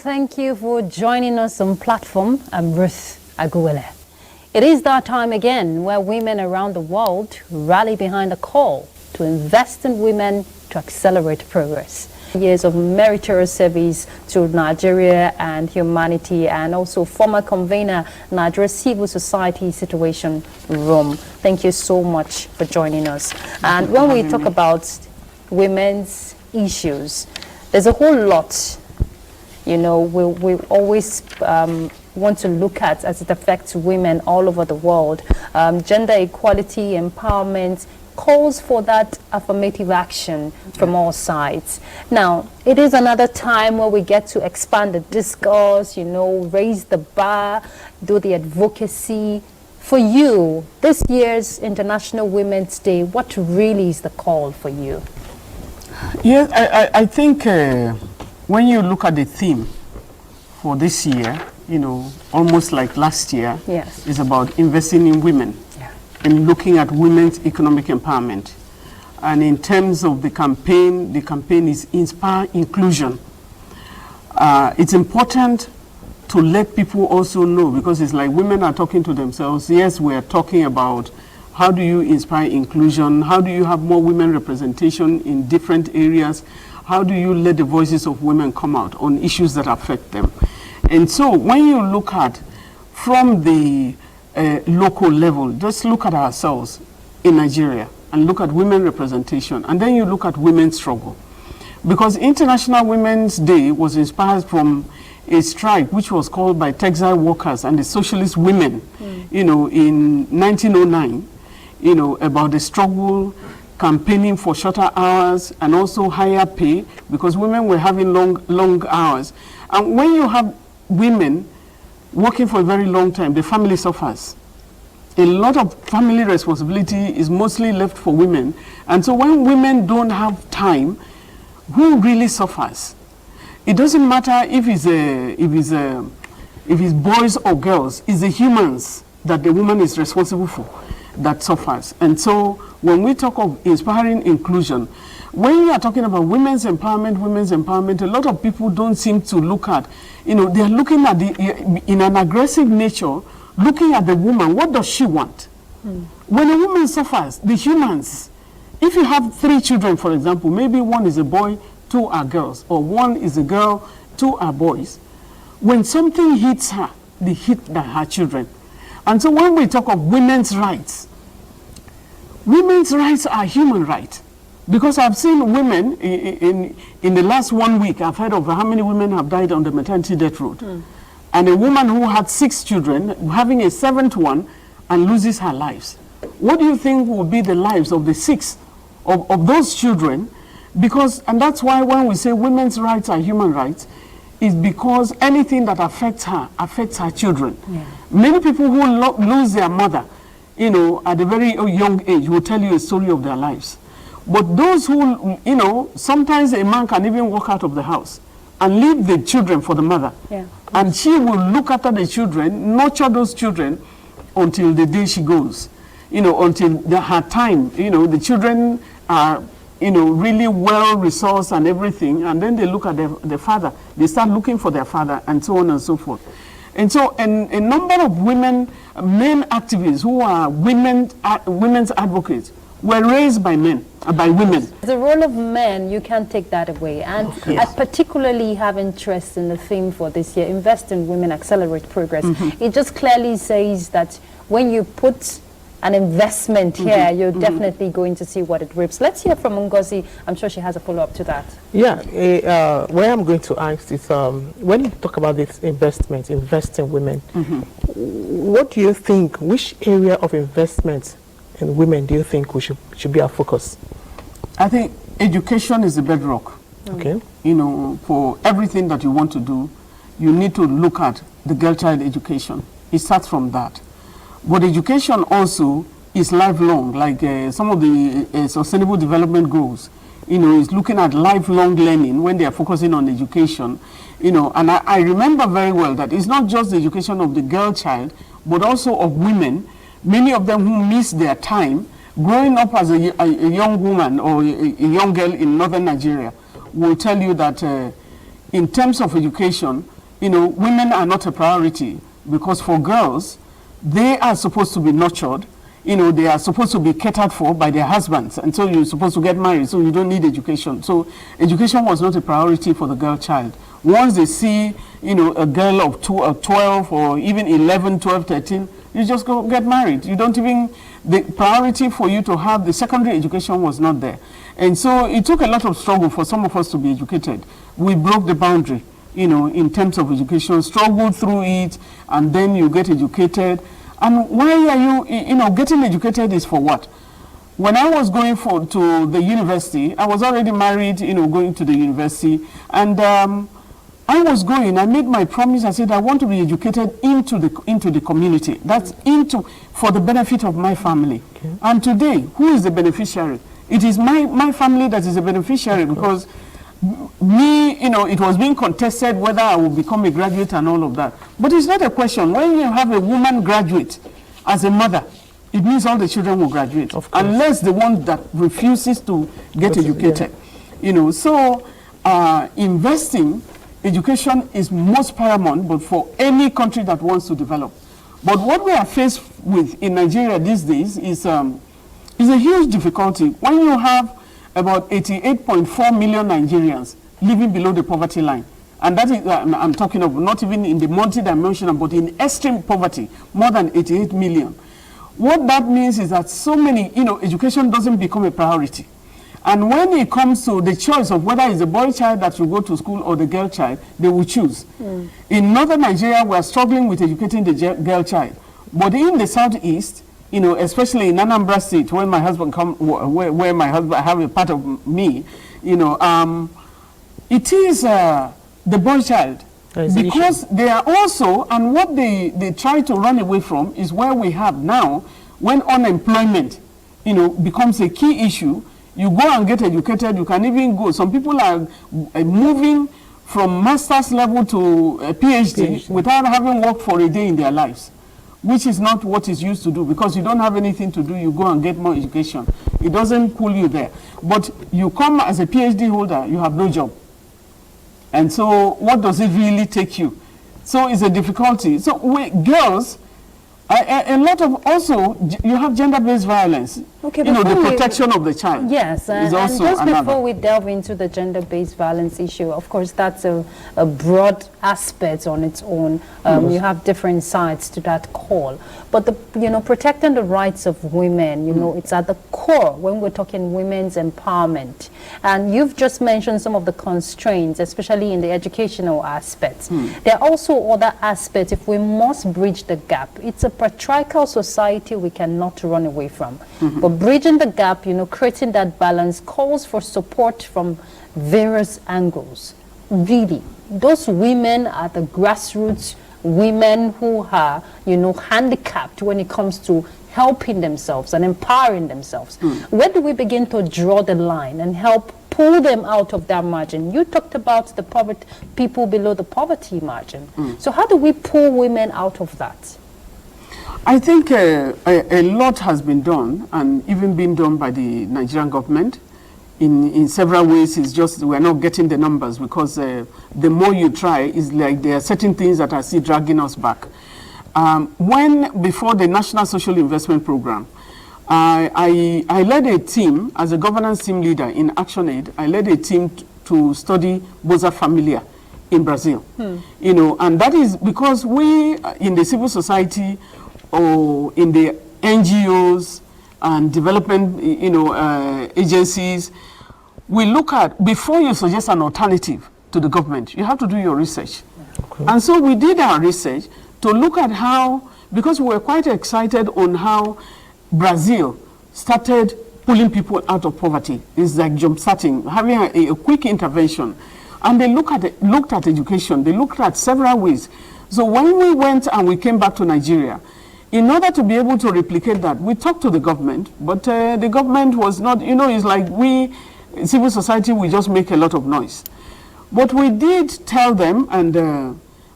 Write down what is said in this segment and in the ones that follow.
thank you for joining us on platform. I'm Ruth Aguwele. It is that time again where women around the world rally behind a call to invest in women to accelerate progress. Years of meritorious service to Nigeria and humanity, and also former convener Nigeria Civil Society Situation Room. Thank you so much for joining us. And when we talk about women's issues, there's a whole lot, you know, we always want to look at as it affects women all over the world. Gender equality, empowerment, calls for that affirmative action from all sides. Now, it is another time where we get to expand the discourse, you know, raise the bar, do the advocacy. For you, this year's International Women's Day, what really is the call for you? Yes, I think when you look at the theme for this year, you know, almost like last year, yes, is about investing in women. And looking at women's economic empowerment. And in terms of the campaign is Inspire Inclusion. It's important to let people also know, because it's like women are talking to themselves. Yes, we are talking about how do you inspire inclusion? How do you have more women representation in different areas? How do you let the voices of women come out on issues that affect them? And so when you look at from the local level, just look at ourselves in Nigeria and look at women representation, and then you look at women's struggle. Because International Women's Day was inspired from a strike which was called by textile workers and the socialist women, you know, in 1909, you know, about the struggle, campaigning for shorter hours and also higher pay, because women were having long hours. And when you have women working for a very long time, the family suffers. A lot of family responsibility is mostly left for women. And so when women don't have time, who really suffers? It doesn't matter if it's boys or girls, it's the humans that the woman is responsible for that suffers. And so when we talk of inspiring inclusion, when you are talking about women's empowerment, a lot of people don't seem to look at, you know, they're looking at in an aggressive nature, looking at the woman, what does she want? When a woman suffers, the humans, if you have 3 children, for example, maybe one is a boy, 2 are girls, or one is a girl, 2 are boys. When something hits her, they hit her children. And so when we talk of women's rights are human rights. Because I've seen women in the last 1 week, I've heard of how many women have died on the maternity death road. And a woman who had 6 children, having a 7th one, and loses her lives. What do you think will be the lives of the 6 of those children? Because, and that's why when we say women's rights are human rights, is because anything that affects her children. Many people who lose their mother, you know, at a very young age will tell you a story of their lives. But those who, you know, sometimes a man can even walk out of the house and leave the children for the mother. And she will look after the children, nurture those children until the day she goes. You know, until her time, you know, the children are, you know, really well resourced and everything. And then they look at their father. They start looking for their father and so on and so forth. And so a number of men activists who are women's advocates were raised by men, by women. The role of men, you can't take that away. And I particularly have interest in the theme for this year, Invest in Women, Accelerate Progress. It just clearly says that when you put an investment here, you're definitely going to see what it reaps. Let's hear from Ngozi. I'm sure she has a follow-up to that. Yeah, where I'm going to ask is, when you talk about this investment, invest in women, what do you think, which area of investment in women do you think we should be our focus? I think education is the bedrock. Okay. You know, for everything that you want to do, you need to look at the girl-child education. It starts from that. But education also is lifelong, like some of the Sustainable Development Goals, you know, is looking at lifelong learning when they are focusing on education, you know, and I remember very well that it's not just the education of the girl child, but also of women, many of them who miss their time growing up as a young woman or a young girl in northern Nigeria will tell you that in terms of education, women are not a priority, because for girls, they are supposed to be nurtured. They are supposed to be catered for by their husbands, and so you're supposed to get married, so you don't need education. So education was not a priority for the girl child. Once they see, a girl of 12 or even 11, 12, 13, you just go get married. You don't even, the priority for you to have the secondary education was not there. And so it took a lot of struggle for some of us to be educated. We broke the boundary, in terms of education, struggled through it, and then you get educated. And why are you, getting educated is for what? When I was going to the university, I was already married, going to the university, and I made my promise. I said, I want to be educated into the community. That's for the benefit of my family. Okay. And today, who is the beneficiary? It is my family that is the beneficiary, because me, it was being contested whether I would become a graduate and all of that. But it's not a question. When you have a woman graduate as a mother, it means all the children will graduate, unless the one that refuses to get educated. Yeah. So investing, education is most paramount, but for any country that wants to develop. But what we are faced with in Nigeria these days is a huge difficulty. When you have about 88.4 million Nigerians living below the poverty line, and that is, I'm talking of not even in the multi-dimensional, but in extreme poverty, more than 88 million. What that means is that so many, education doesn't become a priority. And when it comes to the choice of whether it's a boy child that will go to school or the girl child, they will choose. In northern Nigeria, we are struggling with educating the girl child. But in the southeast, especially in Anambra State, where my husband where my husband have a part of me, it is the boy child. Because they are also, and what they try to run away from is where we have now, when unemployment, becomes a key issue. You go and get educated, you can even go. Some people are moving from master's level to a PhD without having worked for a day in their lives, which is not what is used to do, because you don't have anything to do, you go and get more education. It doesn't pull you there. But you come as a PhD holder, you have no job. And so what does it really take you? So it's a difficulty. So girls, a lot of, also, you have gender-based violence. Okay, the protection of the child. Yes, and just before we delve into the gender-based violence issue, of course, that's a broad aspect on its own. You have different sides to that call. But, protecting the rights of women, it's at the core when we're talking women's empowerment. And you've just mentioned some of the constraints, especially in the educational aspects. There are also other aspects. If we must bridge the gap, it's a patriarchal society we cannot run away from. But bridging the gap, creating that balance calls for support from various angles. Really, those women at the grassroots, women who are, handicapped when it comes to helping themselves and empowering themselves. Where do we begin to draw the line and help pull them out of that margin? You talked about the poverty, people below the poverty margin. So how do we pull women out of that? I think a lot has been done, and even been done by the Nigerian government. In several ways, it's just we're not getting the numbers, because the more you try, it's like there are certain things that are still dragging us back. Before the National Social Investment Program, I led a team, as a governance team leader in ActionAid, I led a team to study Bolsa Familia in Brazil. And that is because we, in the civil society, or in the NGOs and development, agencies, we look at, before you suggest an alternative to the government, you have to do your research. And so we did our research to look at how, because we were quite excited on how Brazil started pulling people out of poverty. It's like jump-starting, having a quick intervention. And they looked at education. They looked at several ways. So when we went and we came back to Nigeria, in order to be able to replicate that, we talked to the government, but the government was not, it's like we, civil society, we just make a lot of noise. But we did tell them, and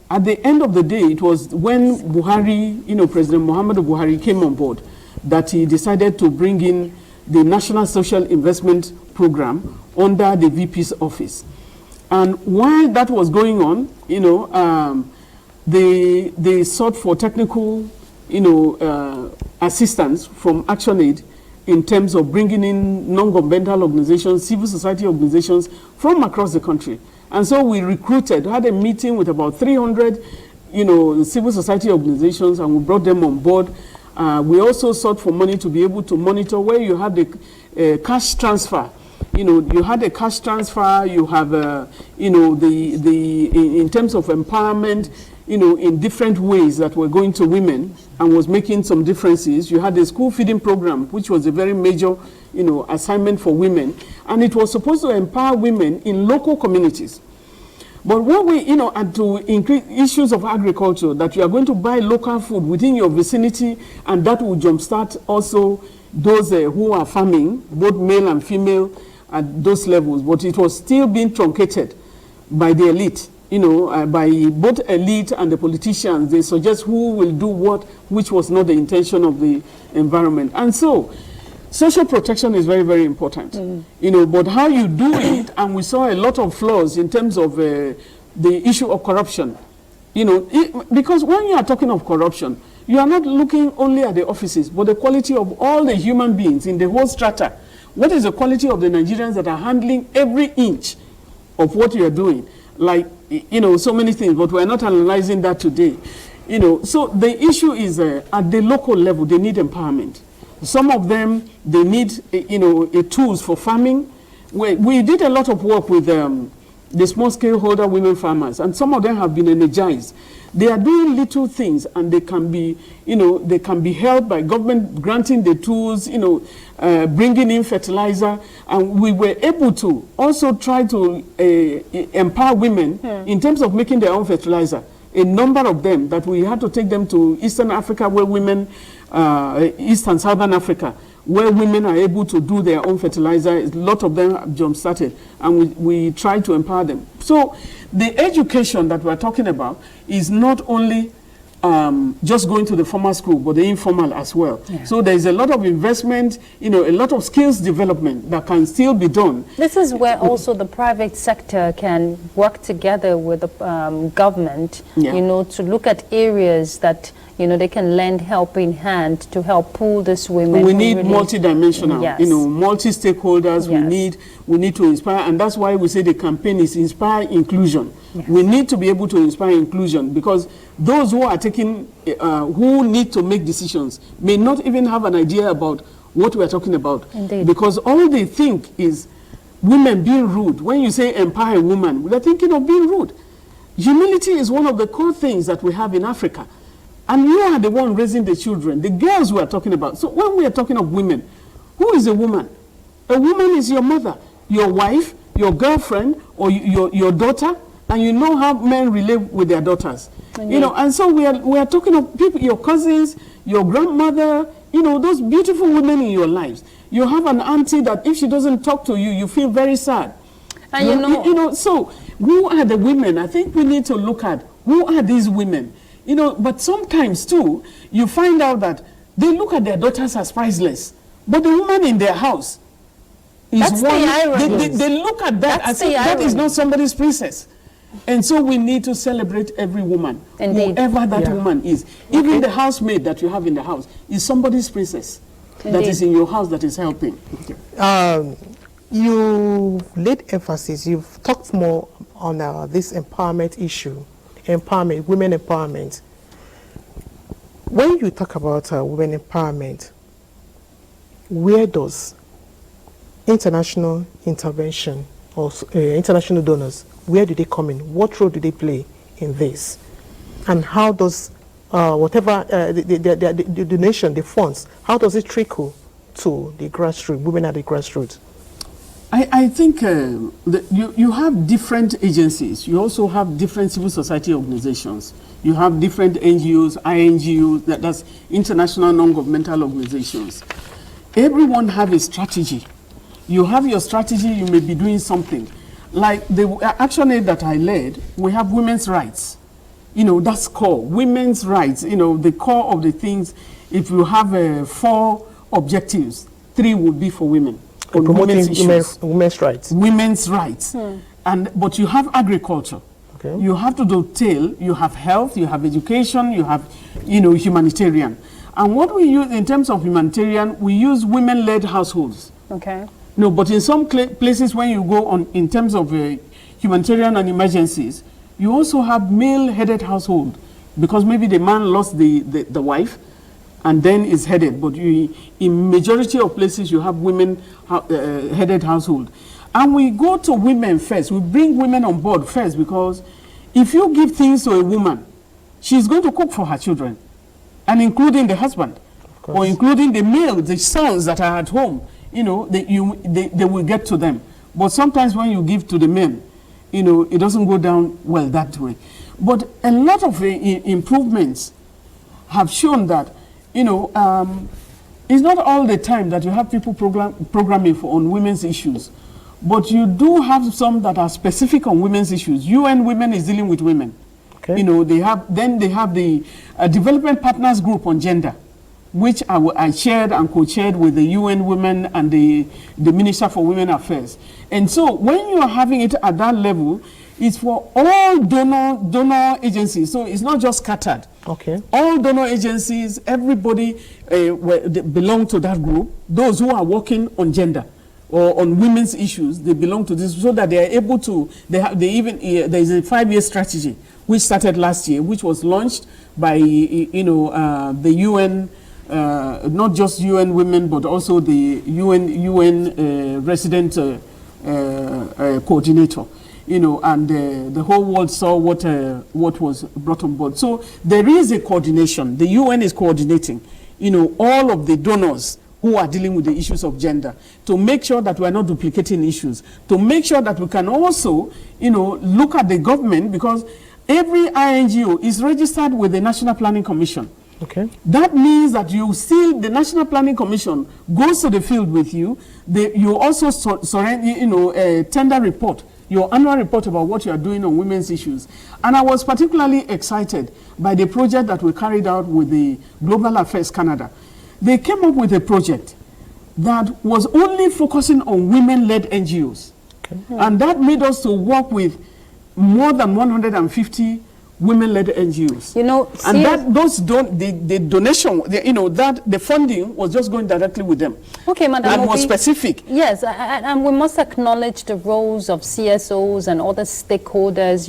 at the end of the day, it was when Buhari, President Muhammadu Buhari came on board, that he decided to bring in the National Social Investment Program under the VP's office. And while that was going on, you know, they sought for technical, you know, assistance from ActionAid in terms of bringing in non-governmental organizations, civil society organizations from across the country. And so we recruited, had a meeting with about 300, you know, civil society organizations, and we brought them on board. We also sought for money to be able to monitor where you had the cash transfer. You know, you had a cash transfer, you have, you know, in terms of empowerment, you know, in different ways that were going to women and was making some differences. You had the school feeding program, which was a very major, you know, assignment for women. And it was supposed to empower women in local communities. But what we, you know, and to increase issues of agriculture, that you are going to buy local food within your vicinity, and that will jumpstart also those who are farming, both male and female, at those levels. But it was still being truncated by the elite, you know, by both elite and the politicians. They suggest who will do what, which was not the intention of the environment. And so, social protection is very, very important, you know, but how you do it, and we saw a lot of flaws in terms of the issue of corruption, you know, because when you are talking of corruption, you are not looking only at the offices, but the quality of all the human beings in the whole strata. What is the quality of the Nigerians that are handling every inch of what you are doing? Like, you know, so many things, but we're not analyzing that today. You know, so the issue is at the local level, they need empowerment. Some of them, they need, you know, tools for farming. We did a lot of work with the small-scale holder women farmers, and some of them have been energized. They are doing little things, and they can be, you know, they can be helped by government granting the tools, you know, bringing in fertilizer, and we were able to also try to empower women in terms of making their own fertilizer. A number of them that we had to take them to Eastern Africa, where women, East and Southern Africa, where women are able to do their own fertilizer. A lot of them have jump-started, and we try to empower them. So the education that we're talking about is not only just going to the formal school, but the informal as well. Yeah. So there's a lot of investment, you know, a lot of skills development that can still be done. This is where also the private sector can work together with the government, you know, to look at areas that, you know, they can lend helping hand to help pull these women. We need really multidimensional, you know, multi-stakeholders. We need to inspire, and that's why we say the campaign is inspire inclusion. We need to be able to inspire inclusion, because those who are taking, who need to make decisions may not even have an idea about what we are talking about. Indeed. Because all they think is women being rude. When you say empower a woman, they're thinking of being rude. Humility is one of the core things that we have in Africa. And you are the one raising the children, the girls we are talking about. So when we are talking of women, who is a woman? A woman is your mother, your wife, your girlfriend, or your daughter, and you know how men relate with their daughters. You know, and so we are talking of people, your cousins, your grandmother, you know, those beautiful women in your lives. You have an auntie that if she doesn't talk to you, you feel very sad. And you know, so who are the women? I think we need to look at who are these women. You know, but sometimes too, you find out that they look at their daughters as priceless, but the woman in their house is That's one. The irony. They look at that as if that is not somebody's princess. And so we need to celebrate every woman, whoever that woman is. Even the housemaid that you have in the house is somebody's princess that is in your house that is helping. You laid emphasis, you've talked more on this empowerment issue, women empowerment. When you talk about women empowerment, where does international intervention or international donors, where do they come in? What role do they play in this? And how does whatever the donation, the funds, how does it trickle to the grassroots, women at the grassroots? I think you have different agencies. You also have different civil society organizations. You have different NGOs, INGOs, that's international non-governmental organizations. Everyone have a strategy. You have your strategy, you may be doing something. Like the ActionAid that I led, we have women's rights. You know, that's core. Women's rights, you know, the core of the things. If you have 4 objectives, 3 would be for women. Promoting women's rights. Women's rights. But you have agriculture. Okay. You have to dovetail, you have health, you have education, you have, humanitarian. And what we use in terms of humanitarian, we use women-led households. Okay. No, but in some places when you go on, in terms of humanitarian and emergencies, you also have male-headed household, because maybe the man lost the wife and then is headed. But in majority of places, you have women-headed household. And we go to women first. We bring women on board first, because if you give things to a woman, she's going to cook for her children, and including the husband, or including the male, the sons that are at home. They will get to them. But sometimes when you give to the men, it doesn't go down well that way. But a lot of improvements have shown that, it's not all the time that you have people programming on women's issues. But you do have some that are specific on women's issues. UN Women is dealing with women. Okay. They have the Development Partners Group on Gender, which I chaired and co-chaired with the UN Women and the Minister for Women Affairs. And so when you are having it at that level, it's for all donor agencies. So it's not just scattered. Okay. All donor agencies, everybody belong to that group. Those who are working on gender or on women's issues, they belong to this, so that they are able to, there is a 5-year strategy which started last year, which was launched by, the UN, not just UN Women, but also the UN resident coordinator, and the whole world saw what was brought on board. So there is a coordination. The UN is coordinating, all of the donors who are dealing with the issues of gender, to make sure that we are not duplicating issues, to make sure that we can also, look at the government, because every INGO is registered with the National Planning Commission. Okay. That means that the National Planning Commission goes to the field with you. You also surrender, a tender report, your annual report about what you are doing on women's issues. And I was particularly excited by the project that we carried out with the Global Affairs Canada. They came up with a project that was only focusing on women-led NGOs. Okay. And that made us to work with more than 150 women-led NGOs. And the donation, the funding was just going directly with them. Okay, Madam. And was specific. Yes, and we must acknowledge the roles of CSOs and other stakeholders.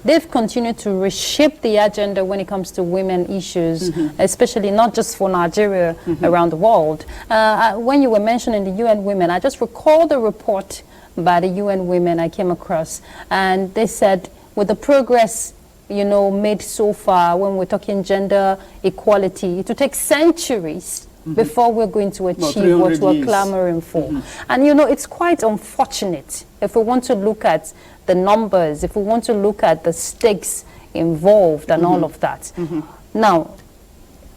They've continued to reshape the agenda when it comes to women issues, especially not just for Nigeria, around the world. When you were mentioning the UN Women, I just recalled a report by the UN Women I came across, and they said, with the progress made so far, when we're talking gender equality, it will take centuries before we're going to achieve what we're clamoring for. And it's quite unfortunate if we want to look at the numbers, if we want to look at the stakes involved and all of that. Now,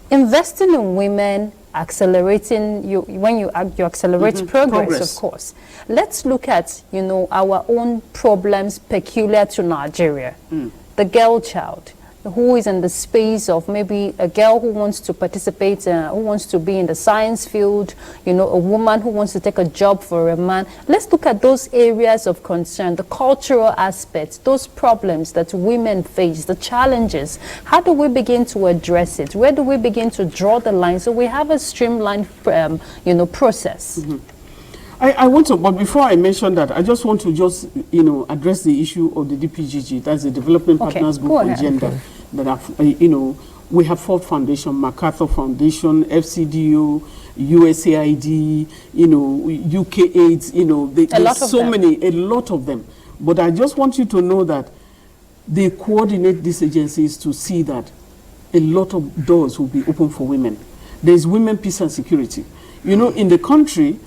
investing in women, accelerating, when you accelerate progress, of course. Let's look at, our own problems peculiar to Nigeria. The girl child, who is in the space of maybe a girl who wants to participate, who wants to be in the science field, a woman who wants to take a job for a man. Let's look at those areas of concern, the cultural aspects, those problems that women face, the challenges. How do we begin to address it? Where do we begin to draw the line so we have a streamlined, process? I want to, but before I mention that, I just want to address the issue of the DPGG, that's the Development Partners Group on Gender. That have, we have 4 foundations: MacArthur Foundation, FCDO, USAID, UKAIDS, there's a lot of them. But I just want you to know that they coordinate these agencies to see that a lot of doors will be open for women. There's Women, Peace and Security. In the country,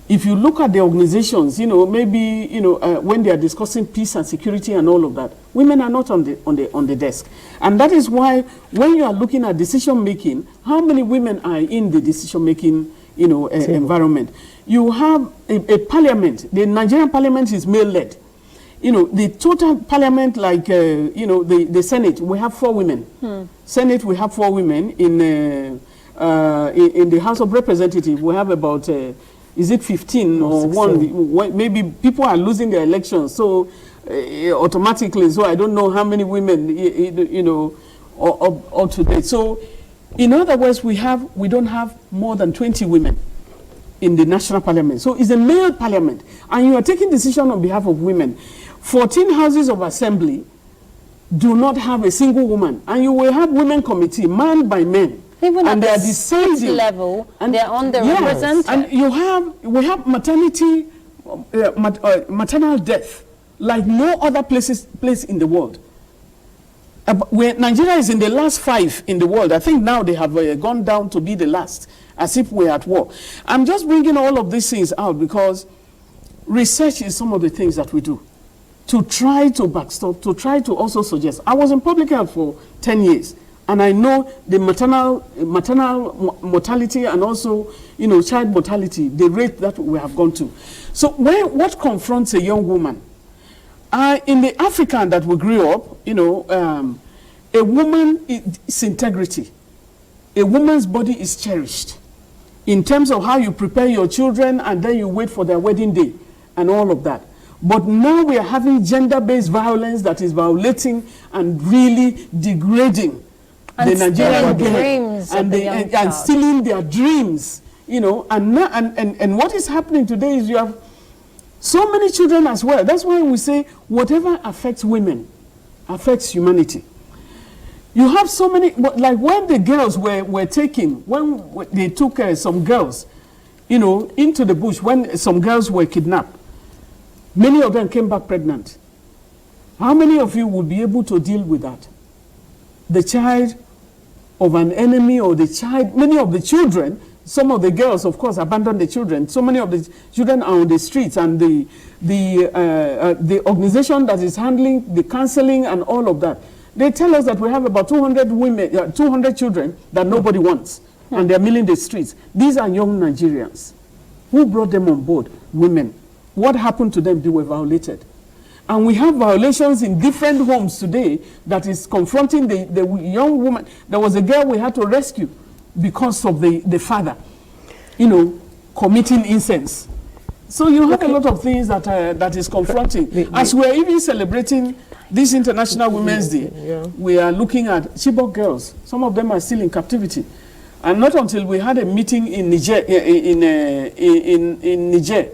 if you look at the organizations, maybe, when they are discussing peace and security and all of that, women are not on the desk. And that is why when you are looking at decision making, how many women are in the decision making, environment? You have a parliament. The Nigerian parliament is male-led. The total parliament, like, the Senate, we have 4 women. Senate, we have 4 women. In the House of Representatives, we have about... is it 15 or 1? Maybe people are losing their elections. So automatically. So I don't know how many women, you know, up to date. So, in other words, we don't have more than 20 women in the national parliament. So it's a male parliament, and you are taking decision on behalf of women. 14 houses of assembly do not have a single woman, and you will have women committee manned by men. Even and at they the are deciding level, and they're underrepresented. And we have maternity, maternal death like no other place in the world. Where Nigeria is in the last 5 in the world. I think now they have gone down to be the last, as if we're at war. I'm just bringing all of these things out because research is some of the things that we do to try to backstop, to try to also suggest. I was in public health for 10 years, and I know the maternal mortality and also, you know, child mortality, the rate that we have gone to. So what confronts a young woman? In the African that we grew up, you know, a woman is integrity. A woman's body is cherished in terms of how you prepare your children and then you wait for their wedding day and all of that. But now we are having gender-based violence that is violating and really degrading the Nigerian girl and stealing their dreams, you know. And what is happening today is you have so many children as well. That's why we say whatever affects women affects humanity. You have so many, like when the girls were taken, when they took some girls, you know, into the bush, when some girls were kidnapped, many of them came back pregnant. How many of you would be able to deal with that? The child of an enemy, or the child, many of the children, some of the girls, of course, abandoned the children. So many of the children are on the streets, and the organization that is handling the counseling and all of that, they tell us that we have about 200 women, 200 children that nobody wants, and they're milling the streets. These are young Nigerians. Who brought them on board? Women. What happened to them? They were violated. And we have violations in different homes today that is confronting the young woman. There was a girl we had to rescue because of the father, you know, committing incense. So you have a lot of things that is confronting. As we're even celebrating this International Women's Day, we are looking at Chibok girls. Some of them are still in captivity. And not until we had a meeting in Niger, in Niger,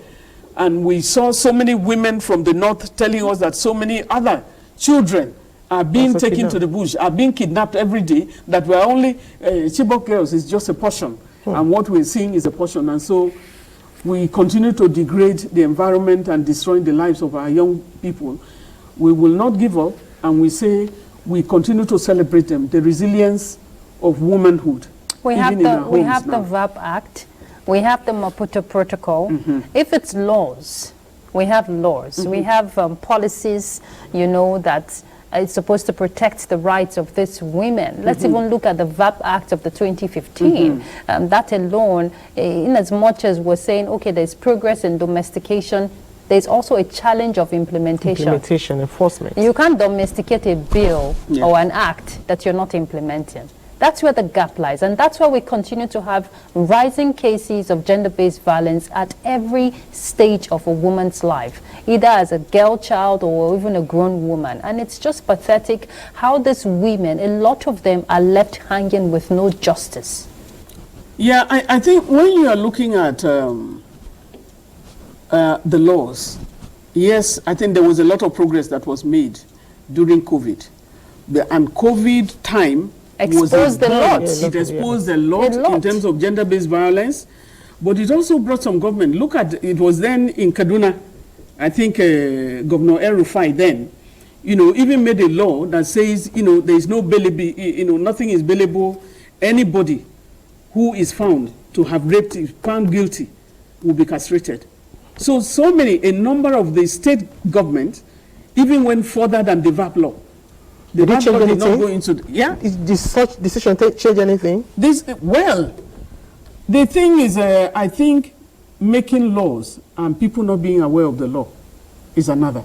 and we saw so many women from the north telling us that so many other children are being taken to the bush, are being kidnapped every day, that we're only, Chibok girls is just a portion. And what we're seeing is a portion. And so we continue to degrade the environment and destroying the lives of our young people. We will not give up, and we say we continue to celebrate them, the resilience of womanhood. We have the VAP Act. We have the Maputo Protocol. If it's laws, we have laws. We have policies, you know, that it's supposed to protect the rights of these women. Let's even look at the VAP Act of the 2015. That alone, in as much as we're saying, okay, there's progress in domestication, there's also a challenge of implementation. Implementation, enforcement. You can't domesticate a bill or an act that you're not implementing. That's where the gap lies, and that's why we continue to have rising cases of gender-based violence at every stage of a woman's life, either as a girl child or even a grown woman. And it's just pathetic how these women, a lot of them, are left hanging with no justice. Yeah, I think when you are looking at the laws, yes, I think there was a lot of progress that was made during COVID. And COVID time exposed a lot. It exposed a lot in terms of gender-based violence, but it also brought some government. Look at, it was then in Kaduna, I think Governor El-Rufai then, you know, even made a law that says, you know, there is no bailable, you know, nothing is bailable. Anybody who is found to have raped, found guilty, will be castrated. So a number of the state governments even went further than the VAP law. Did it change anything? Not go into Did such decision change anything? Well, the thing is, I think making laws and people not being aware of the law is another,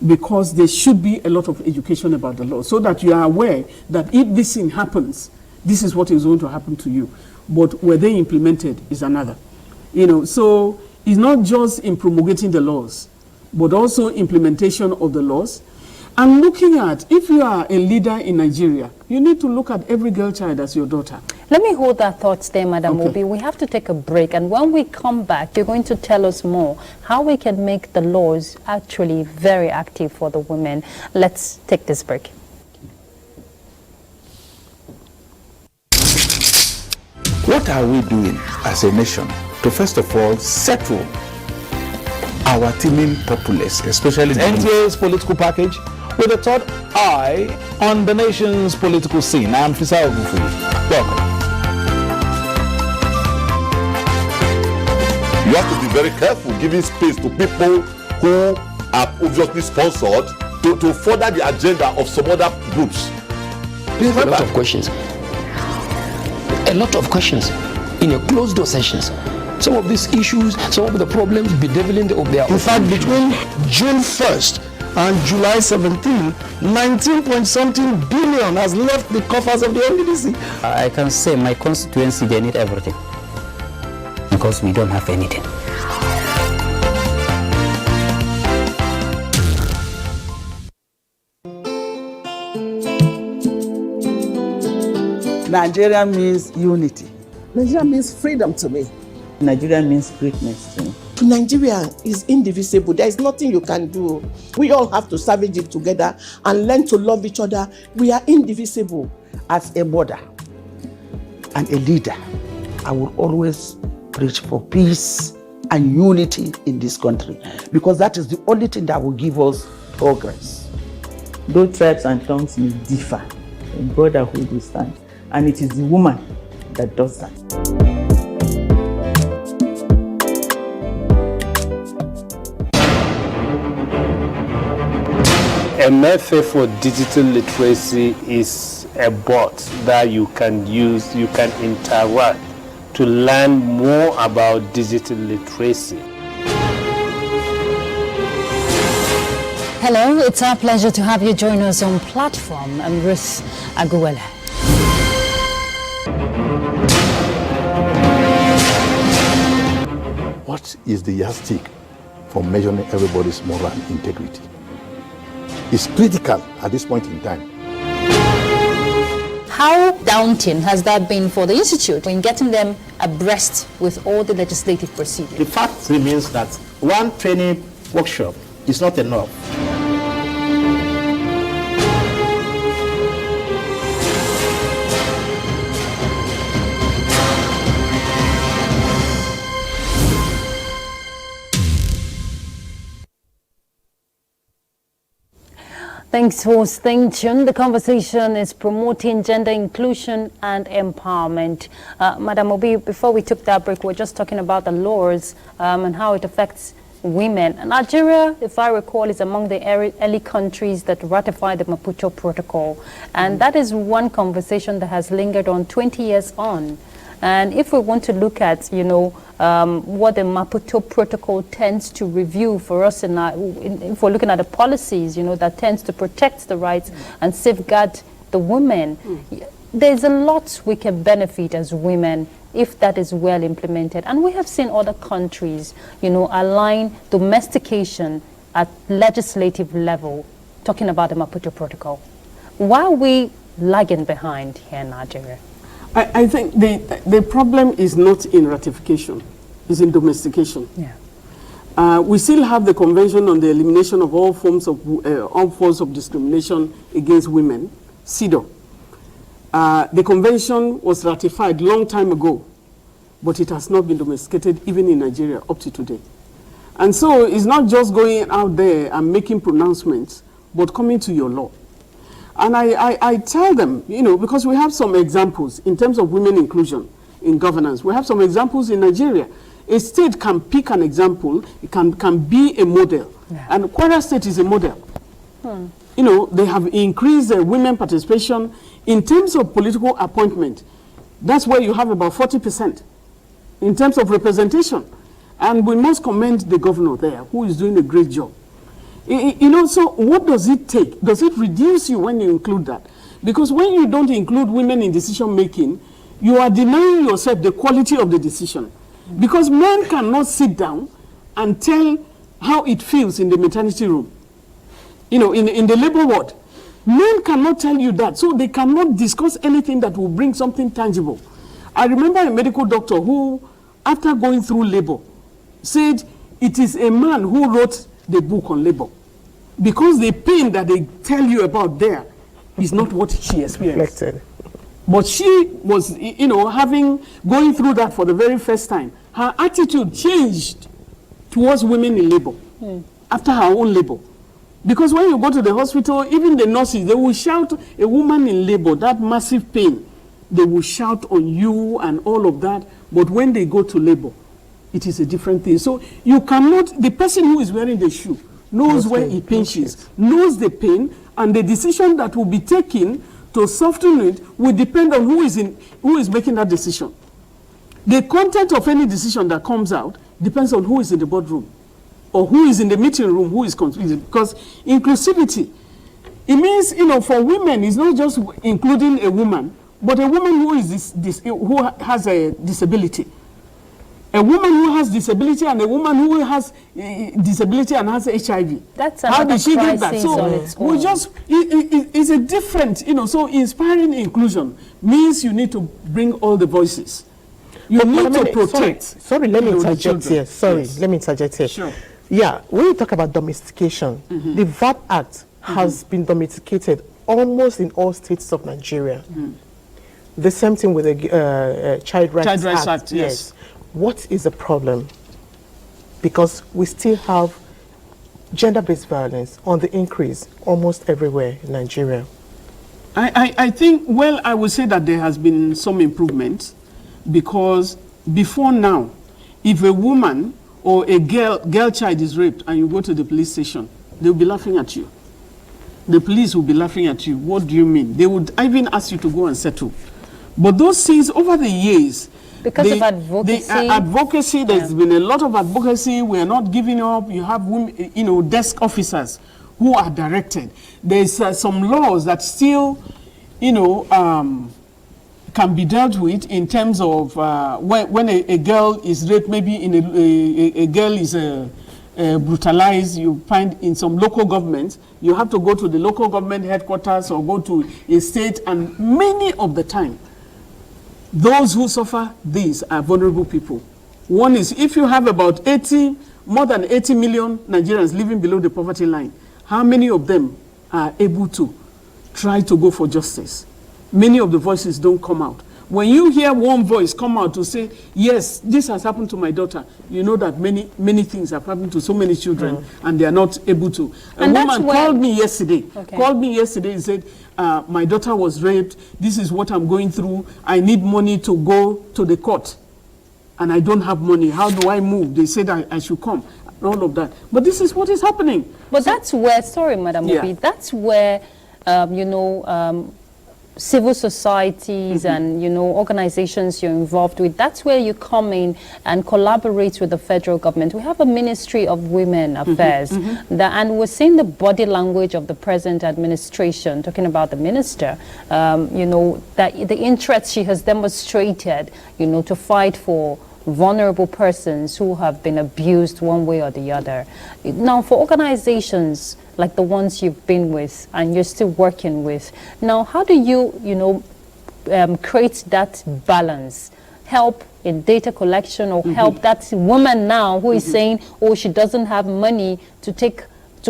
because there should be a lot of education about the law so that you are aware that if this thing happens, this is what is going to happen to you. But were they implemented is another. You know, so it's not just in promulgating the laws, but also implementation of the laws. And looking at, if you are a leader in Nigeria, you need to look at every girl child as your daughter. Let me hold that thought there, Madam Okay. Obi. We have to take a break, and when we come back, you're going to tell us more how we can make the laws actually very active for the women. Let's take this break. What are we doing as a nation to first of all settle our teeming populace, especially the NTA's political package with a third eye on the nation's political scene. I am Fisa Ogunfuyi. Welcome. You have to be very careful giving space to people who are obviously sponsored to further the agenda of some other groups. Please a lot of questions. A lot of questions in a closed door sessions. Some of these issues, some of the problems bedeviling of their. In fact, between June 1st and July 17, 19-point-something billion has left the coffers of the NDDC. I can say my constituency, they need everything because we don't have anything. Nigeria means unity. Nigeria means freedom to me. Nigeria means greatness to me. Nigeria is indivisible. There is nothing you can do. We all have to savage it together and learn to love each other. We are indivisible. As a mother and a leader, I will always preach for peace and unity in this country, because that is the only thing that will give us progress. Though tribes and tongues may differ, in brotherhood we stand. And it is the woman that does that. A method for digital literacy is a bot that you can use, you can interact to learn more about digital literacy. Hello, it's our pleasure to have you join us on platform. I'm Ruth Aguwele. What is the yardstick for measuring everybody's moral integrity? It's critical at this point in time. How daunting has that been for the Institute in getting them abreast with all the legislative procedures? The fact remains that one training workshop is not enough. Thanks for staying tuned. The conversation is promoting gender inclusion and empowerment. Madam Obi, before we took that break, we were just talking about the laws and how it affects women. Nigeria, if I recall, is among the early countries that ratified the Maputo Protocol. And that is one conversation that has lingered on 20 years on. And if we want to look at, what the Maputo Protocol tends to review for us, if we're looking at the policies, that tends to protect the rights and safeguard the women, there's a lot we can benefit as women if that is well implemented. And we have seen other countries, align domestication at legislative level, talking about the Maputo Protocol. Why are we lagging behind here in Nigeria? I think the problem is not in ratification, it's in domestication. Yeah. We still have the Convention on the Elimination of All Forms of Discrimination Against Women, CEDAW. The convention was ratified a long time ago, but it has not been domesticated even in Nigeria up to today. And so it's not just going out there and making pronouncements, but coming to your law. And I tell them, because we have some examples in terms of women inclusion in governance. We have some examples in Nigeria. A state can pick an example, it can be a model. Yeah. And Kwara State is a model. They have increased women participation in terms of political appointment. That's where you have about 40% in terms of representation. And we must commend the governor there, who is doing a great job. So what does it take? Does it reduce you when you include that? Because when you don't include women in decision making, you are denying yourself the quality of the decision. Because men cannot sit down and tell how it feels in the maternity room, you know, in the labor ward. Men cannot tell you that, so they cannot discuss anything that will bring something tangible. I remember a medical doctor who, after going through labor, said it is a man who wrote the book on labor, because the pain that they tell you about there is not what she experienced. But she was, you know, going through that for the very first time. Her attitude changed towards women in labor after her own labor. Because when you go to the hospital, even the nurses, they will shout, a woman in labor, that massive pain, they will shout on you and all of that. But when they go to labor, it is a different thing. So you cannot, the person who is wearing the shoe knows where it pinches, knows the pain, and the decision that will be taken to soften it will depend on who is making that decision. The content of any decision that comes out depends on who is in the boardroom, or who is in the meeting room, who is contributing. Because inclusivity, it means, you know, for women, it's not just including a woman, but a woman who who has a disability. A woman who has disability and a woman who has disability and has HIV. That's how did she get that? So we just, it's a different, you know, so inspiring inclusion means you need to bring all the voices. You need to protect. Sorry, let me interject here. Sorry, let me interject here. Sure. Yeah, when you talk about domestication, the VAT Act has been domesticated almost in all states of Nigeria. The same thing with the Child Rights Act. Yes. What is the problem? Because we still have gender-based violence on the increase almost everywhere in Nigeria. I think, well, I would say that there has been some improvement, because before now, if a woman or a girl child is raped and you go to the police station, they'll be laughing at you. The police will be laughing at you. What do you mean? They would even ask you to go and settle. But those things over the years, because of advocacy. There's been a lot of advocacy. We are not giving up. You have women, you know, desk officers who are directed. There's some laws that still, you know, can be dealt with in terms of when a girl is raped, maybe in a girl is brutalized. You find in some local governments, you have to go to the local government headquarters or go to a state, and many of the time, those who suffer these are vulnerable people. One is, if you have about more than 80 million Nigerians living below the poverty line, how many of them are able to try to go for justice? Many of the voices don't come out. When you hear one voice come out to say, yes, this has happened to my daughter, you know that many things have happened to so many children and they are not able to. A woman called me yesterday, and said, my daughter was raped, this is what I'm going through, I need money to go to the court, and I don't have money, how do I move? They said I should come, all of that. But this is what is happening. But so, that's where, sorry, Madam Obi, that's where, you know, civil societies and, you know, organizations you're involved with, that's where you come in and collaborate with the federal government. We have a Ministry of Women Affairs, and we're seeing the body language of the present administration, talking about the minister, you know, that the interest she has demonstrated, you know, to fight for vulnerable persons who have been abused one way or the other. Now, for organizations like the ones you've been with and you're still working with, now how do you, you know, create that balance? Help in data collection, or help that woman now who is saying, oh, she doesn't have money to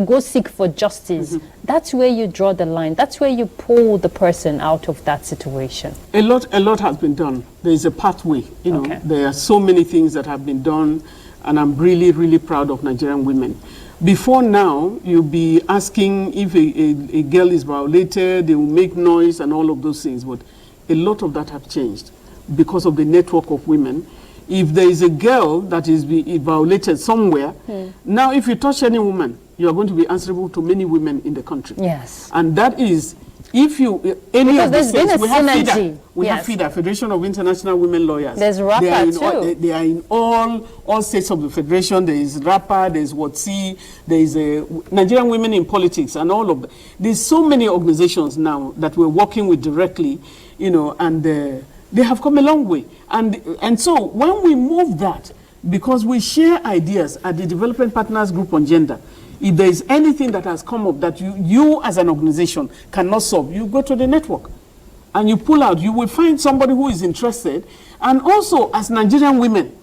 go seek for justice. That's where you draw the line. That's where you pull the person out of that situation. A lot has been done. There is a pathway. You know, there are so many things that have been done, and I'm really, really proud of Nigerian women. Before now, you'll be asking if a girl is violated, they will make noise and all of those things. But a lot of that have changed because of the network of women. If there is a girl that is violated somewhere, now if you touch any woman, you are going to be answerable to many women in the country. Yes. And that is, if you, any because of the states, we have synergy. have FIDA, Federation of International Women Lawyers. There's RAPA too. They are in all states of the Federation. There is RAPA, there is WOTC, there is Nigerian Women in Politics, and all of that. There's so many organizations now that we're working with directly, you know, and they have come a long way. And so when we move that, because we share ideas at the Development Partners Group on Gender. If there is anything that has come up that you as an organization cannot solve, you go to the network and you pull out. You will find somebody who is interested. And also, as Nigerian women,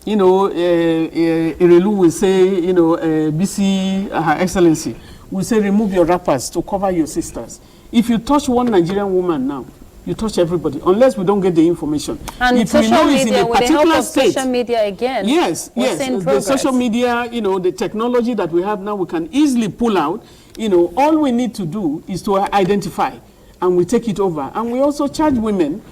you know, Irelu will say, you know, BC, Her Excellency, will say, remove your wrappers to cover your sisters. If you touch one Nigerian woman now, you touch everybody, unless we don't get the information. And if social we know media, it's in a with the help particular of state, social media again. Yes, yes. The social media, you know, the technology that we have now, we can easily pull out. You know, all we need to do is to identify, and we take it over. And we also charge women,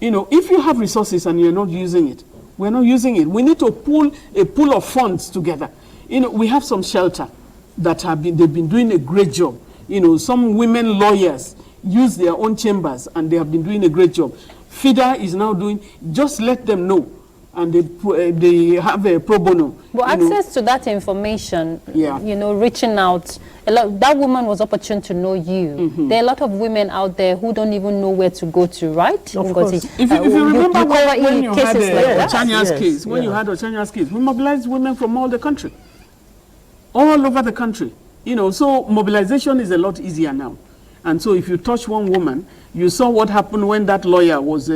you know, if you have resources and you're not using it, we're not using it. We need to pull a pool of funds together. You know, we have some shelter that they've been doing a great job. You know, some women lawyers use their own chambers and they have been doing a great job. FIDA is now doing, just let them know. And they have a pro bono. But access to that information, yeah, you know, reaching out, that woman was opportune to know you. There are a lot of women out there who don't even know where to go to, right? Of course. If you remember when you had Ochanya's case, when you had Ochanya's case, we mobilized women from all the country, all over the country. You know, so mobilization is a lot easier now. And so if you touch one woman, you saw what happened when that lawyer was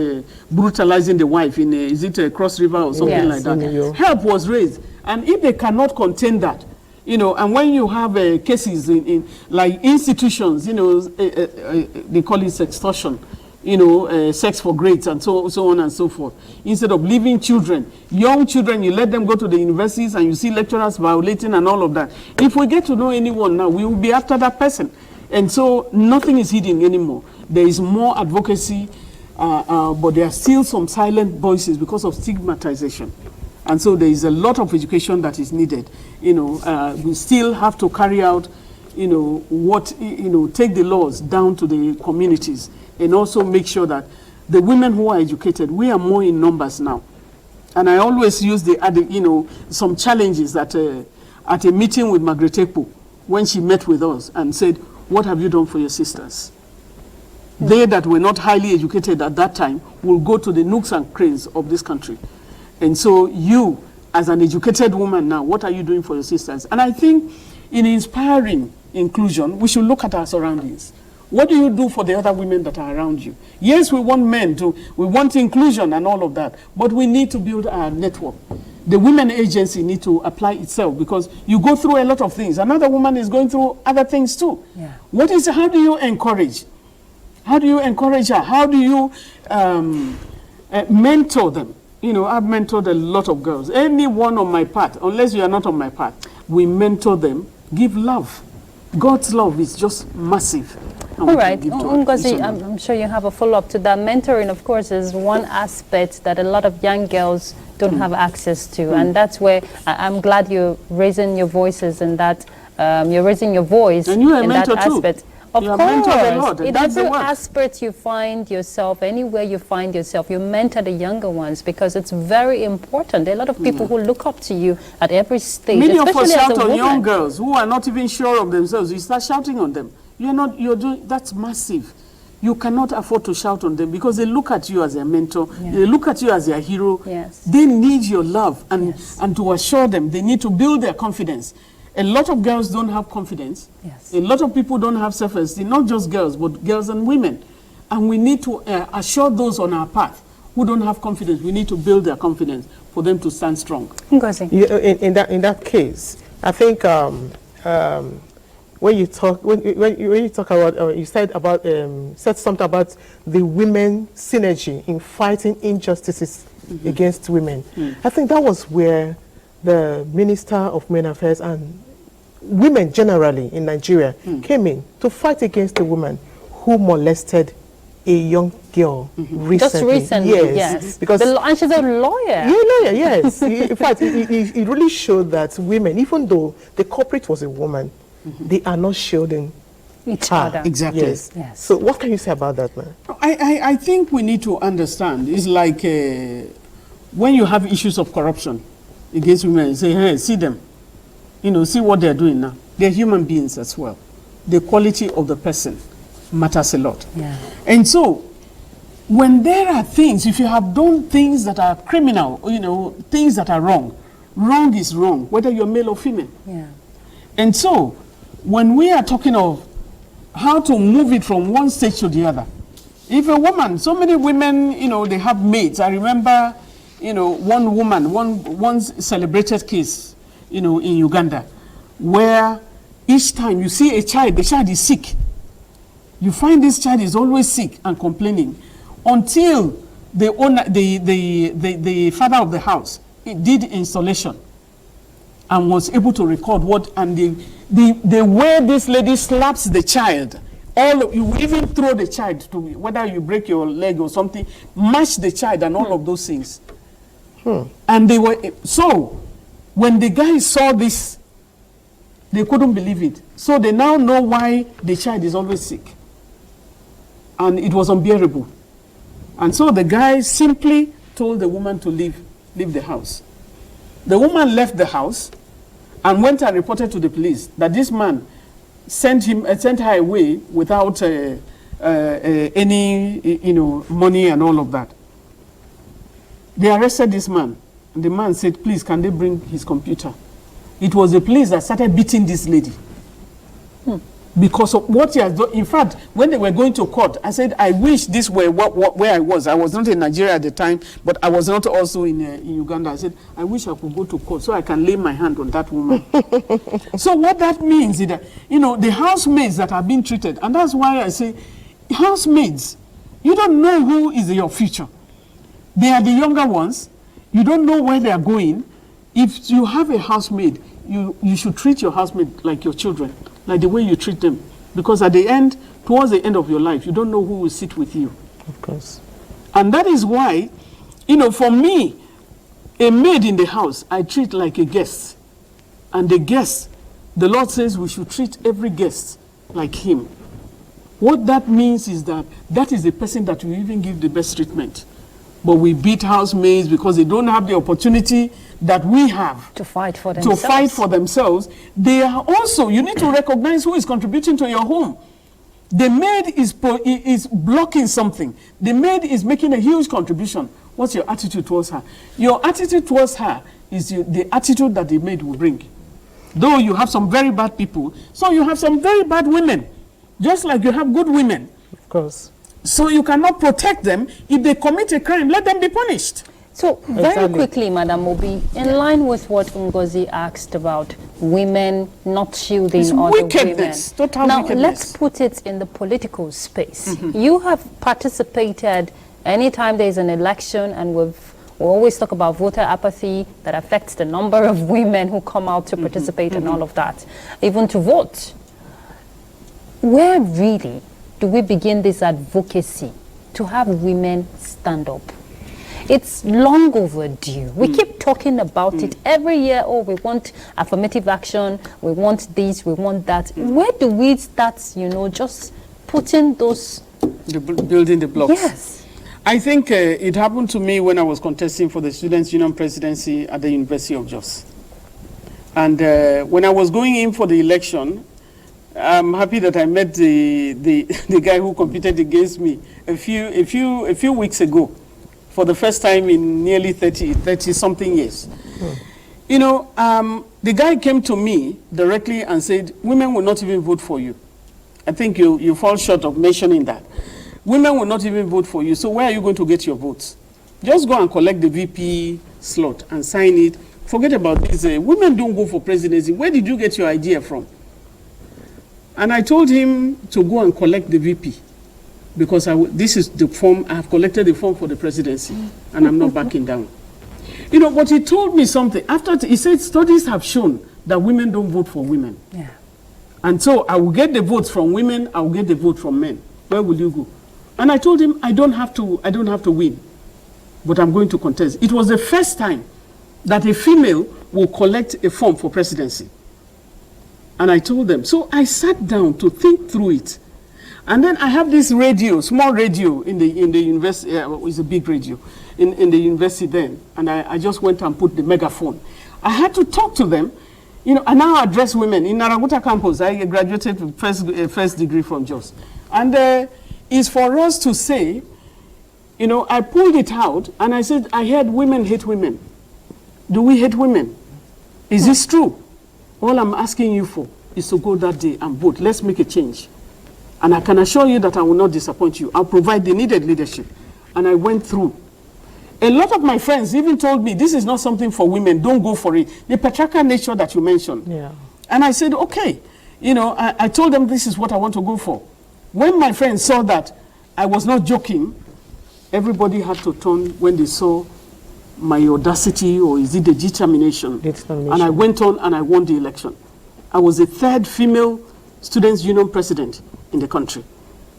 brutalizing the wife in, is it Cross River or something like that? Help was raised. And if they cannot contain that, you know, and when you have cases in like institutions, you know, they call it extortion, you know, sex for grades and so on and so forth. Instead of leaving children, young children, you let them go to the universities and you see lecturers violating and all of that. If we get to know anyone now, we will be after that person. And so nothing is hidden anymore. There is more advocacy, but there are still some silent voices because of stigmatization. And so there is a lot of education that is needed. You know, we still have to carry out, you know, take the laws down to the communities and also make sure that the women who are educated, we are more in numbers now. And I always use you know, some challenges that at a meeting with Margaret Ekpo, when she met with us and said, what have you done for your sisters? They that were not highly educated at that time will go to the nooks and crannies of this country. And so you, as an educated woman now, what are you doing for your sisters? And I think in inspiring inclusion, we should look at our surroundings. What do you do for the other women that are around you? Yes, we want we want inclusion and all of that, but we need to build our network. The women agency need to apply itself because you go through a lot of things. Another woman is going through other things too. Yeah. How do you encourage? How do you encourage her? How do you mentor them? You know, I've mentored a lot of girls. Anyone on my path, unless you are not on my path, we mentor them, give love. God's love is just massive. All right, Ngozi, I'm sure you have a follow-up to that. Mentoring, of course, is one aspect that a lot of young girls don't have access to, and that's where I'm glad you're raising your voices and that you're raising your voice and you are in that aspect. Of course, in every aspect you find yourself, anywhere you find yourself, you mentor the younger ones because it's very important. There are a lot of people who look up to you at every stage. Many of us shout on young girls who are not even sure of themselves. You start shouting on them. That's massive. You cannot afford to shout on them because they look at you as their mentor. Yeah. They look at you as their hero. Yes. They need your love and to assure them they need to build their confidence. A lot of girls don't have confidence. Yes. A lot of people don't have self-esteem, not just girls, but girls and women. And we need to assure those on our path who don't have confidence. We need to build their confidence for them to stand strong. In that case, I think when you talk about you said something about the women synergy in fighting injustices against women. I think that was where the Minister of Men Affairs and women generally in Nigeria came in to fight against the woman who molested a young girl recently. Just recently, yes. Because and she's a lawyer. Yeah, lawyer, yes. In fact, it really showed that women, even though the culprit was a woman, they are not shielding each other. Exactly. Yes. So what can you say about that, man? I think we need to understand. It's like when you have issues of corruption against women, you say, hey, see them. You know, see what they're doing now. They're human beings as well. The quality of the person matters a lot. Yeah. And so, when there are things, if you have done things that are criminal, you know, things that are wrong, wrong is wrong, whether you're male or female. Yeah. And so, when we are talking of how to move it from one stage to the other, if a woman, so many women, you know, they have maids. I remember, you know, one woman, one celebrated case, you know, in Uganda, where each time you see a child, the child is sick. You find this child is always sick and complaining until the owner, the father of the house, did installation and was able to record what, and the way this lady slaps the child, you even throw the child to, whether you break your leg or something, mash the child and all of those things. And they were, so when the guys saw this, they couldn't believe it. So they now know why the child is always sick. And it was unbearable. And so the guy simply told the woman to leave the house. The woman left the house and went and reported to the police that this man sent her away without any, you know, money and all of that. They arrested this man, and the man said, please, can they bring his computer? It was the police that started beating this lady. Because of what he has done. In fact, when they were going to court, I said, I wish this were where I was. I was not in Nigeria at the time, but I was not also in Uganda. I said, I wish I could go to court so I can lay my hand on that woman. So what that means is that, you know, the housemaids that are being treated, and that's why I say, housemaids, you don't know who is your future. They are the younger ones. You don't know where they are going. If you have a housemaid, you should treat your housemaid like your children, like the way you treat them. Because at the end, towards the end of your life, you don't know who will sit with you. Of course. And that is why, you know, for me, a maid in the house, I treat like a guest. And the guest, the Lord says we should treat every guest like him. What that means is that that is the person that we even give the best treatment. But we beat housemaids because they don't have the opportunity that we have to fight for themselves. They are also, you need to recognize who is contributing to your home. The maid is blocking something. The maid is making a huge contribution. What's your attitude towards her? Your attitude towards her is the attitude that the maid will bring. Though you have some very bad people, so you have some very bad women, just like you have good women. Of course. So you cannot protect them. If they commit a crime, let them be punished. So very quickly, Madam Obi, in line with what Ngozi asked about women not shielding other women. Now, let's put it in the political space. You have participated anytime there's an election, and we always talk about voter apathy that affects the number of women who come out to participate and all of that, even to vote. Where really do we begin this advocacy to have women stand up? It's long overdue. We keep talking about it every year. Oh, we want affirmative action. We want this, we want that. Where do we start, you know, just putting those... building the blocks. Yes. I think it happened to me when I was contesting for the Students' Union presidency at the University of Jos. And when I was going in for the election, I'm happy that I met the guy who competed against me a few weeks ago, for the first time in nearly 30 something years. You know, the guy came to me directly and said, women will not even vote for you. I think you fall short of mentioning that. Women will not even vote for you, so where are you going to get your votes? Just go and collect the VP slot and sign it. Forget about this. Women don't go for presidency. Where did you get your idea from? And I told him to go and collect the VP, because this is the form. I have collected the form for the presidency, and I'm not backing down. You know, but he told me something. After he said studies have shown that women don't vote for women. Yeah. And so I will get the votes from women, I will get the vote from men. Where will you go? And I told him I don't have to win, but I'm going to contest. It was the first time that a female will collect a form for presidency. And I told them. So I sat down to think through it. And then I have this radio, small radio in the university. It's a big radio in the university then. And I just went and put the megaphone. I had to talk to them. You know, I now address women. In Naraguta campus, I graduated with first degree from Jos. And it's for us to say, You know, I pulled it out and I said, I heard women hate women. Do we hate women? Is this true? All I'm asking you for is to go that day and vote. Let's make a change. And I can assure you that I will not disappoint you. I'll provide the needed leadership. And I went through. A lot of my friends even told me, this is not something for women, don't go for it. The patriarchal nature that you mentioned. Yeah. And I said, okay. You know, I told them this is what I want to go for. When my friends saw that I was not joking, everybody had to turn when they saw my audacity, or is it the determination? And I went on and I won the election. I was the 3rd female Students' Union president in the country,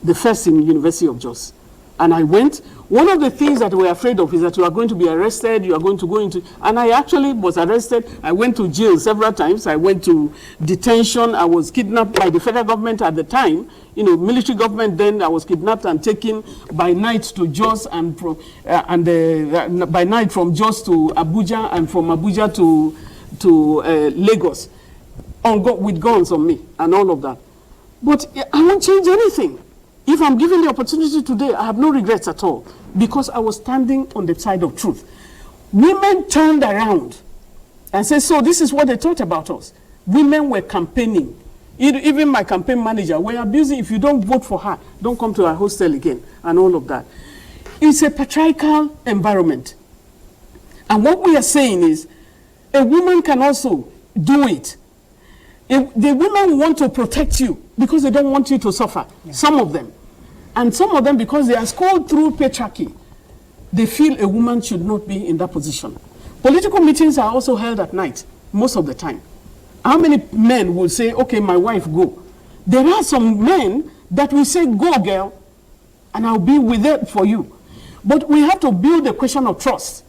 the first in University of Jos. And I went. One of the things that we were afraid of is that you are going to be arrested, you are going to go into, and I actually was arrested. I went to jail several times. I went to detention. I was kidnapped by the federal government at the time, you know, military government then. I was kidnapped and taken by night to Jos, and from, by night from Jos to Abuja, and from Abuja to Lagos, with guns on me and all of that. But I won't change anything. If I'm given the opportunity today, I have no regrets at all, because I was standing on the side of truth. Women turned around and said, so this is what they thought about us. Women were campaigning. Even my campaign manager, we're abusing, if you don't vote for her, don't come to our hostel again, and all of that. It's a patriarchal environment. And what we are saying is, a woman can also do it. The women want to protect you because they don't want you to suffer, some of them. And some of them, because they are schooled through patriarchy, they feel a woman should not be in that position. Political meetings are also held at night, most of the time. How many men will say, okay, my wife, go? There are some men that will say, go, girl, and I'll be with it for you. But we have to build a question of trust.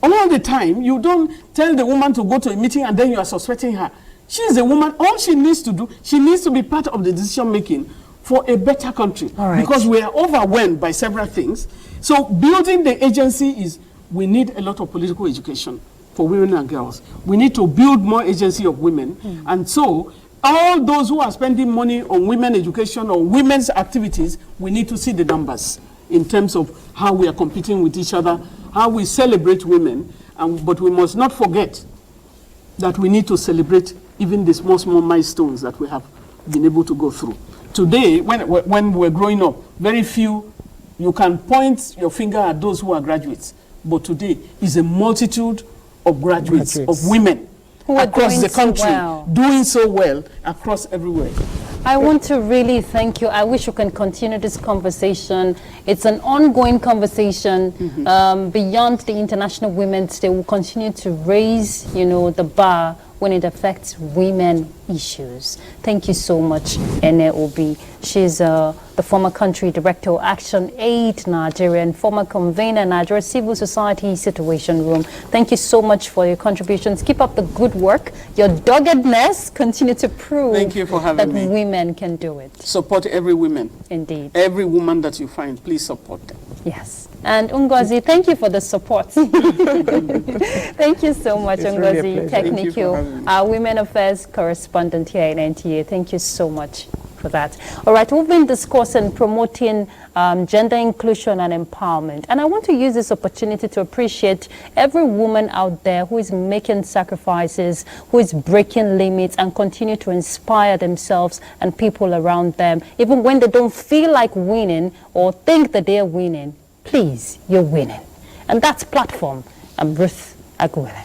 All the time, you don't tell the woman to go to a meeting and then you are suspecting her. She is a woman. All she needs to do, she needs to be part of the decision making for a better country. Because we are overwhelmed by several things. So building the agency is, we need a lot of political education for women and girls. We need to build more agency of women. And so all those who are spending money on women education or women's activities, we need to see the numbers in terms of how we are competing with each other, how we celebrate women. But we must not forget that we need to celebrate even the small milestones that we have been able to go through. Today, when we're growing up, very few, you can point your finger at those who are graduates. But today is a multitude of graduates. Of women who are across the country, doing so well across everywhere. I want to really thank you. I wish we can continue this conversation. It's an ongoing conversation beyond the International Women's Day. We'll continue to raise, you know, the bar when it affects women issues. Thank you so much, Ene Obi. She's the former country director of Action Aid Nigerian, former convener Nigeria Civil Society Situation Room. Thank you so much for your contributions. Keep up the good work. Your doggedness continue to prove Thank you for having me. Women can do it. Support every woman. Indeed. Every woman that you find, please support them. Yes. And Ngozi, thank you for the support. Thank you so much, Ngozi, really Technical, our Women Affairs correspondent here in NTA. Thank you so much for that. All right, we've been discussing promoting gender inclusion and empowerment. And I want to use this opportunity to appreciate every woman out there who is making sacrifices, who is breaking limits and continue to inspire themselves and people around them, even when they don't feel like winning or think that they're winning. Please, you're winning. And that's Platform. I'm Ruth Aguilera.